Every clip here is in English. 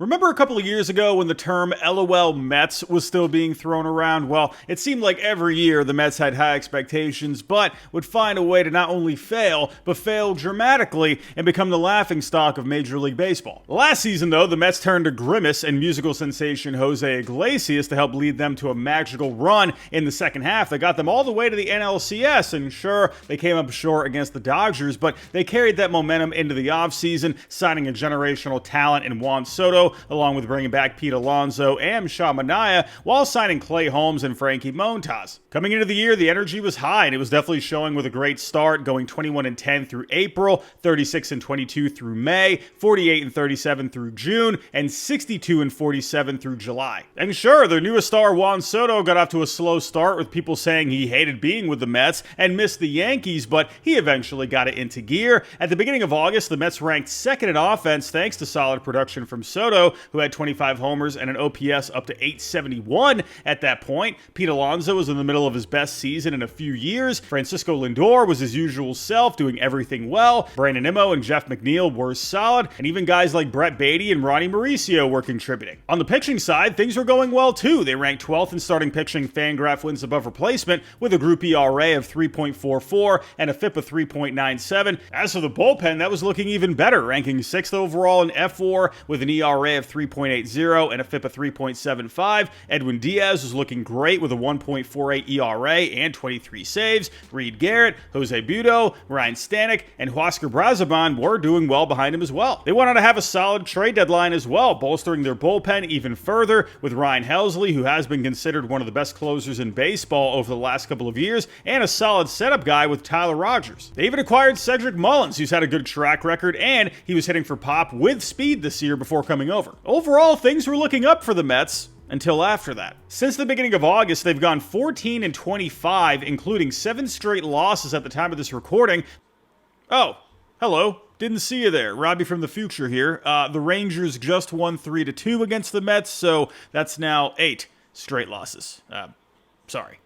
Remember a couple of years ago when the term LOL Mets was still being thrown around? Well, it seemed like every year the Mets had high expectations, but would find a way to not only fail, but fail dramatically and become the laughingstock of Major League Baseball. Last season, though, the Mets turned to Grimace and musical sensation Jose Iglesias to help lead them to a magical run in the second half that got them all the way to the NLCS, and sure, they came up short against the Dodgers, but they carried that momentum into the offseason, signing a generational talent in Juan Soto, along with bringing back Pete Alonso and Sean Manaea, while signing Clay Holmes and Frankie Montas. Coming into the year, the energy was high, and it was definitely showing with a great start, going 21-10 through April, 36-22 through May, 48-37 through June, and 62-47 through July. And sure, their newest star, Juan Soto, got off to a slow start with people saying he hated being with the Mets and missed the Yankees, but he eventually got it into gear. At the beginning of August, the Mets ranked second in offense thanks to solid production from Soto, who had 25 homers and an OPS up to 871 at that point. Pete Alonso was in the middle of his best season in a few years. Francisco Lindor was his usual self, doing everything well. Brandon Nimmo and Jeff McNeil were solid, and even guys like Brett Beatty and Ronnie Mauricio were contributing. On the pitching side, things were going well too. They ranked 12th in starting pitching Fangraph wins above replacement with a group ERA of 3.44 and a FIP of 3.97. As for the bullpen, that was looking even better, ranking 6th overall in F4 with an ERA of 3.80 and a FIP of 3.75. Edwin Diaz was looking great with a 1.48 ERA and 23 saves. Reed Garrett, Jose Budo, Ryan Stanek, and Huascar Brazoban were doing well behind him as well. They went on to have a solid trade deadline as well, bolstering their bullpen even further with Ryan Helsley, who has been considered one of the best closers in baseball over the last couple of years, and a solid setup guy with Tyler Rogers. They even acquired Cedric Mullins, who's had a good track record, and he was hitting for pop with speed this year before coming over. Overall, things were looking up for the Mets until after that. Since the beginning of August, they've gone 14-25, including 7 straight losses at the time of this recording. Oh, hello. Didn't see you there. Robbie from the future here. The Rangers just won 3-2 against the Mets, so that's now 8 straight losses. Sorry.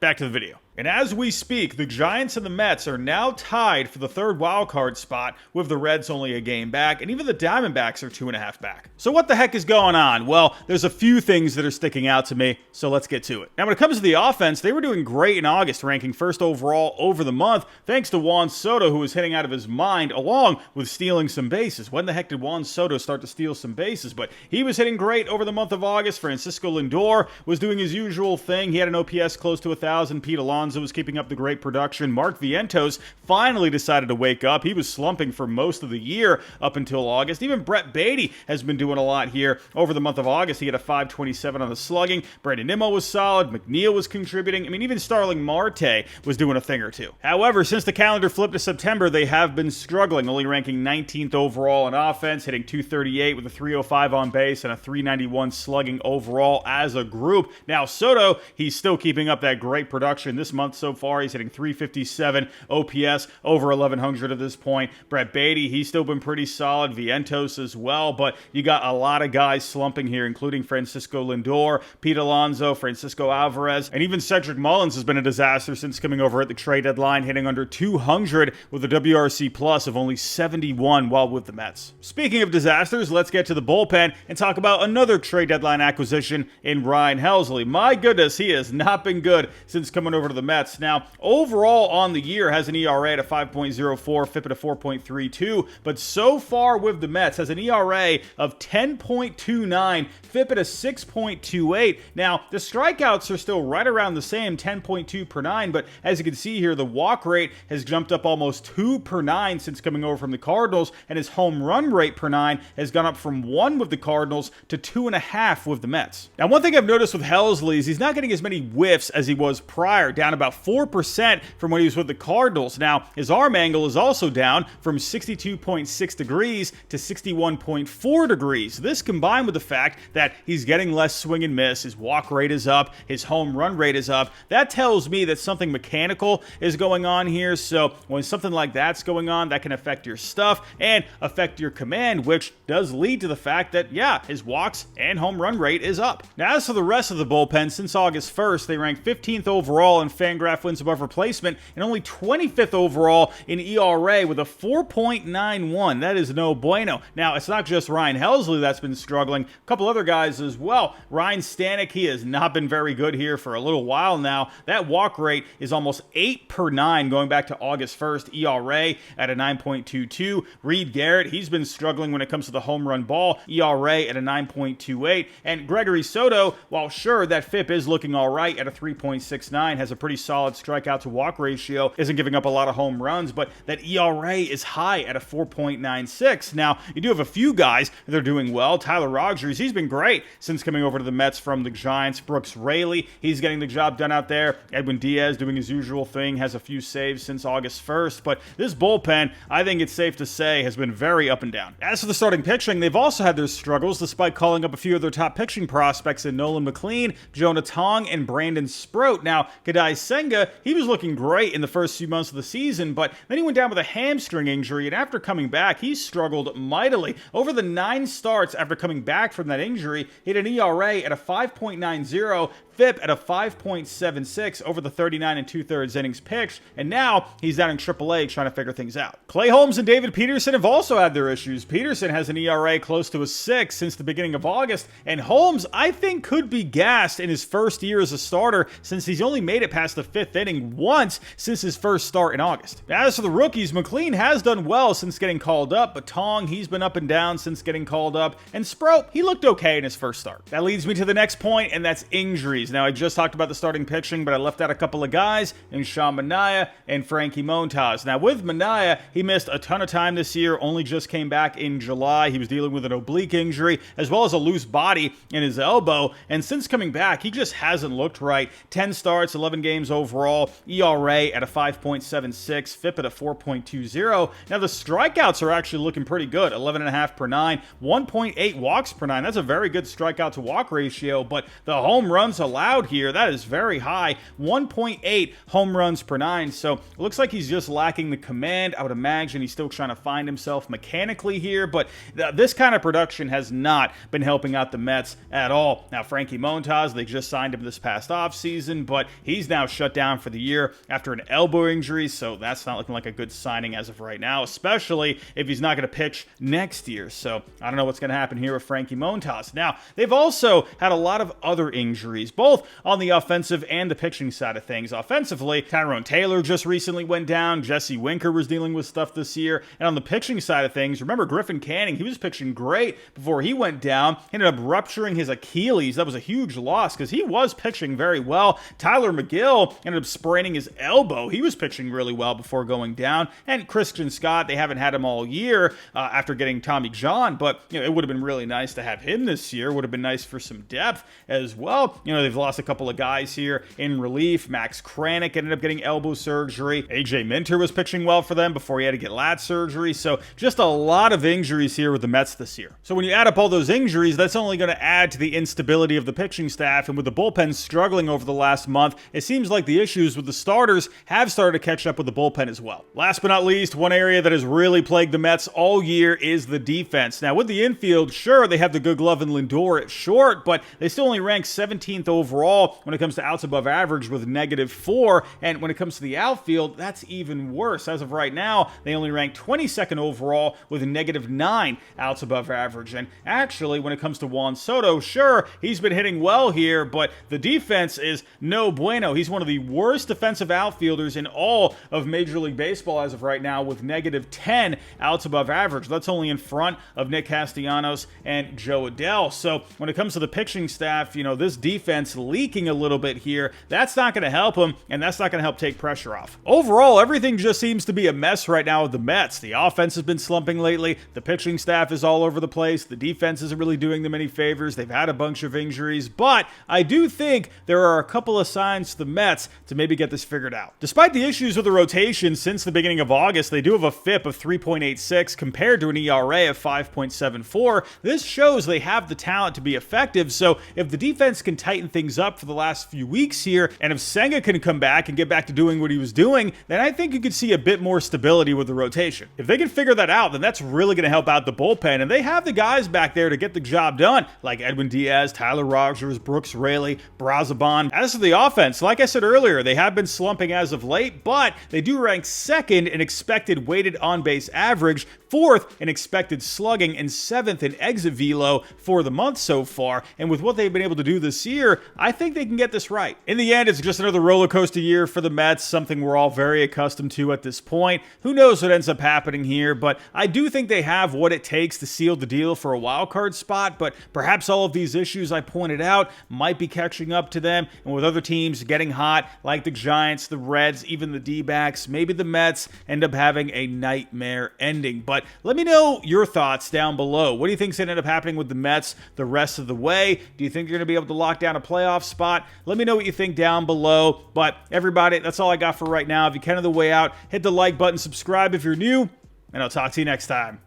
Back to the video. And as we speak, the Giants and the Mets are now tied for the third wildcard spot, with the Reds only a game back, and even the Diamondbacks are 2.5 back. So what the heck is going on? Well, there's a few things that are sticking out to me, so let's get to it. Now, when it comes to the offense, they were doing great in August, ranking first overall over the month, thanks to Juan Soto, who was hitting out of his mind, along with stealing some bases. When the heck did Juan Soto start to steal some bases? But he was hitting great over the month of August. Francisco Lindor was doing his usual thing. He had an OPS close to 1,000. Pete Alonso was keeping up the great production. Mark Vientos finally decided to wake up. He was slumping for most of the year up until August. Even Brett Beatty has been doing a lot here over the month of August. He had a 527 on the slugging. Brandon Nimmo was solid. McNeil was contributing. I mean, even Starling Marte was doing a thing or two. However, since the calendar flipped to September, they have been struggling, only ranking 19th overall in offense, hitting 238 with a 305 on base and a 391 slugging overall as a group. Now, Soto, he's still keeping up that great production this month so far. He's hitting 357 OPS, over 1,100 at this point. Brett Beatty, he's still been pretty solid. Vientos as well, but you got a lot of guys slumping here, including Francisco Lindor, Pete Alonso, Francisco Alvarez, and even Cedric Mullins has been a disaster since coming over at the trade deadline, hitting under 200 with a WRC plus of only 71 while with the Mets. Speaking of disasters, let's get to the bullpen and talk about another trade deadline acquisition in Ryan Helsley. My goodness, he has not been good since coming over to the Mets. Now, overall on the year has an ERA at a 5.04, FIP at a 4.32, but so far with the Mets has an ERA of 10.29, FIP at a 6.28. Now, the strikeouts are still right around the same, 10.2 per 9, but as you can see here, the walk rate has jumped up almost 2 per 9 since coming over from the Cardinals, and his home run rate per 9 has gone up from 1 with the Cardinals to 2.5 with the Mets. Now, one thing I've noticed with Helsley is he's not getting as many whiffs as he was prior, down about 4% from when he was with the Cardinals. Now, his arm angle is also down from 62.6 degrees to 61.4 degrees. This combined with the fact that he's getting less swing and miss, his walk rate is up, his home run rate is up, that tells me that something mechanical is going on here. So when something like that's going on, that can affect your stuff and affect your command, which does lead to the fact that, yeah, his walks and home run rate is up. Now, as for the rest of the bullpen, since August 1st, they ranked 15th overall in Fangraph wins above replacement, and only 25th overall in ERA with a 4.91. That is no bueno. Now, it's not just Ryan Helsley that's been struggling. A couple other guys as well. Ryan Stanek, he has not been very good here for a little while now. That walk rate is almost 8 per 9 going back to August 1st. ERA at a 9.22. Reed Garrett, he's been struggling when it comes to the home run ball. ERA at a 9.28. And Gregory Soto, while sure that FIP is looking all right at a 3.69, has a pretty solid strikeout to walk ratio, isn't giving up a lot of home runs, but that ERA is high at a 4.96. Now, you do have a few guys that are doing well. Tyler Rogers, he's been great since coming over to the Mets from the Giants. Brooks Raley, he's getting the job done out there. Edwin Diaz doing his usual thing, has a few saves since August 1st, but this bullpen, I think it's safe to say, has been very up and down. As for the starting pitching, they've also had their struggles despite calling up a few of their top pitching prospects in Nolan McLean, Jonah Tong, and Brandon Sproat. Now, Kadai Senga, he was looking great in the first few months of the season, but then he went down with a hamstring injury, and after coming back, he struggled mightily. Over the 9 starts after coming back from that injury, he had an ERA at a 5.90, FIP at a 5.76 over the 39 2/3 innings pitched, and now he's down in AAA trying to figure things out. Clay Holmes and David Peterson have also had their issues. Peterson has an ERA close to a 6 since the beginning of August, and Holmes, I think, could be gassed in his first year as a starter since he's only made it past the 5th inning once since his first start in August. As for the rookies, McLean has done well since getting called up, but Tong, he's been up and down since getting called up, and Sproat, he looked okay in his first start. That leads me to the next point, and that's injuries. Now, I just talked about the starting pitching, but I left out a couple of guys, and Sean Manaea and Frankie Montas. Now, with Manaea, he missed a ton of time this year, only just came back in July. He was dealing with an oblique injury, as well as a loose body in his elbow, and since coming back, he just hasn't looked right. 10 starts, 11 games overall, ERA at a 5.76, FIP at a 4.20. Now, the strikeouts are actually looking pretty good, 11.5 per 9, 1.8 walks per 9. That's a very good strikeout to walk ratio, but the home runs allowed here, that is very high, 1.8 home runs per 9, so it looks like he's just lacking the command. I would imagine he's still trying to find himself mechanically here, but this kind of production has not been helping out the Mets at all. Now, Frankie Montas, they just signed him this past offseason, but he's now shut down for the year after an elbow injury, so that's not looking like a good signing as of right now, especially if he's not going to pitch next year. So I don't know what's going to happen here with Frankie Montas. Now, they've also had a lot of other injuries, both on the offensive and the pitching side of things. Offensively, Tyrone Taylor just recently went down. Jesse Winker was dealing with stuff this year. And on the pitching side of things, remember Griffin Canning, he was pitching great before he went down. He ended up rupturing his Achilles. That was a huge loss because he was pitching very well. Tyler McGill ended up spraining his elbow. He was pitching really well before going down. And Christian Scott, they haven't had him all year after getting Tommy John, but it would have been really nice to have him this year. Would have been nice for some depth as well. They've lost a couple of guys here in relief. Max Kranick ended up getting elbow surgery. AJ Minter was pitching well for them before he had to get lat surgery. So just a lot of injuries here with the Mets this year. So when you add up all those injuries, that's only going to add to the instability of the pitching staff. And with the bullpen struggling over the last month, it seems like the issues with the starters have started to catch up with the bullpen as well. Last but not least, one area that has really plagued the Mets all year is the defense. Now, with the infield, sure, they have the good glove and Lindor at short, but they still only rank 17th overall when it comes to outs above average with -4. And when it comes to the outfield, that's even worse. As of right now, they only rank 22nd overall with -9 outs above average. And actually, when it comes to Juan Soto, sure, he's been hitting well here, but the defense is no bueno. He's one of the worst defensive outfielders in all of Major League Baseball as of right now with -10 outs above average. That's only in front of Nick Castellanos and Joe Adell. So when it comes to the pitching staff, this defense leaking a little bit here, that's not going to help them, and that's not going to help take pressure off. Overall, everything just seems to be a mess right now with the Mets. The offense has been slumping lately. The pitching staff is all over the place. The defense isn't really doing them any favors. They've had a bunch of injuries, but I do think there are a couple of signs to the Mets to maybe get this figured out. Despite the issues with the rotation since the beginning of August, they do have a FIP of 3.86 compared to an ERA of 5.74. This shows they have the talent to be effective, so if the defense can tighten things things up for the last few weeks here. And if Senga can come back and get back to doing what he was doing, then I think you could see a bit more stability with the rotation. If they can figure that out, then that's really going to help out the bullpen. And they have the guys back there to get the job done, like Edwin Diaz, Tyler Rogers, Brooks Raley, Brazaban. As for the offense, like I said earlier, they have been slumping as of late, but they do rank second in expected weighted on-base average, fourth in expected slugging, and seventh in exit velo for the month so far. And with what they've been able to do this year, I think they can get this right. In the end, it's just another roller coaster year for the Mets, something we're all very accustomed to at this point. Who knows what ends up happening here, but I do think they have what it takes to seal the deal for a wild card spot, but perhaps all of these issues I pointed out might be catching up to them, and with other teams getting hot, like the Giants, the Reds, even the D-backs, maybe the Mets end up having a nightmare ending. But let me know your thoughts down below. What do you think's going to end up happening with the Mets the rest of the way? Do you think you're going to be able to lock down a playoff spot? Let me know what you think down below. But everybody, that's all I got for right now. If you can on the way out, hit the like button, subscribe if you're new, and I'll talk to you next time.